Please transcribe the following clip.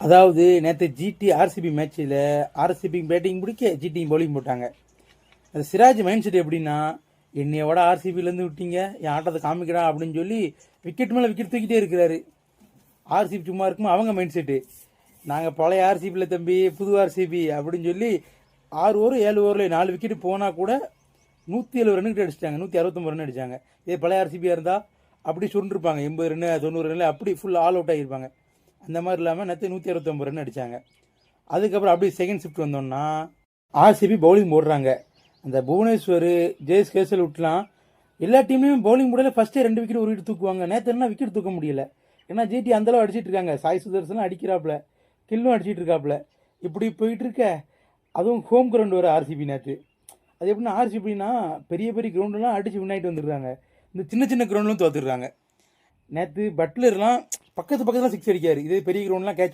அதாவது நேற்று GT RCB மேட்ச்சில் ஆர்சிபி பேட்டிங் பிடிக்க ஜிடி பவுலிங் போட்டாங்க. அது சிராஜ் மைண்ட் செட் எப்படின்னா, என்னையோட ஆர்சிபிலேருந்து விட்டீங்க, என் ஆட்டத்தை காமிக்கிறா அப்படின்னு சொல்லி விக்கெட் மேலே விக்கெட் தூக்கிட்டே இருக்கிறாரு. ஆர்சிபி சும்மா இருக்குமா அவங்க மைண்ட் செட்டு, நாங்கள் பழைய ஆர்சிபியில் தம்பி புது ஆர்சிபி அப்படின்னு சொல்லி 6 ஓவர் 7 ஓவரில் 4 விக்கெட் போனால் கூட 170 ரன்னுக்கிட்ட அடிச்சிட்டாங்க, 169 ரன் அடித்தாங்க. இதே பழைய ஆர்சிபியாக இருந்தால் அப்படி சுருண்டிருப்பாங்க, 80 ரன்னு 90 ரன்ல அப்படி ஃபுல் ஆல் அவுட் ஆகியிருப்பாங்க. அந்த மாதிரி இல்லாமல் நேற்று 169 ரன் அடித்தாங்க. அதுக்கப்புறம் அப்படி செகண்ட் ஷிஃப்ட் வந்தோம்னா ஆர்சிபி பவுலிங் போடுறாங்க. அந்த புவனேஸ்வர் ஜெயஸ் கேசல் விட்டுலாம் எல்லா டீம்லேயும் பவுலிங் போடல ஃபஸ்ட்டே 2 விக்கெட் 1 விக்கெட் தூக்குவாங்க. நேற்று என்ன விக்கெட் தூக்க முடியல, ஏன்னா ஜிடி அந்தளவு அடிச்சிட்டு இருக்காங்க. சாய் சுதர்சனும் அடிக்கிறாப்புல, கில்லும் அடிச்சிட்டு இருக்காப்புல. இப்படி போயிட்டு இருக்க, அதுவும் ஹோம் கிரவுண்ட் வர ஆர்சிபி நேற்று. அது எப்படின்னா ஆர்சிபின்னா பெரிய பெரிய கிரவுண்டெல்லாம் அடித்து வின் ஆகிட்டு வந்துடுறாங்க, இந்த சின்ன சின்ன கிரவுண்ட்லாம் தோத்துடுறாங்க. நேற்று பட்லர்லாம் பக்கத்தில் சிக்ஸ் அடிக்காரு, இதே பெரிய கிரவுண்ட்லாம் கேட்ச்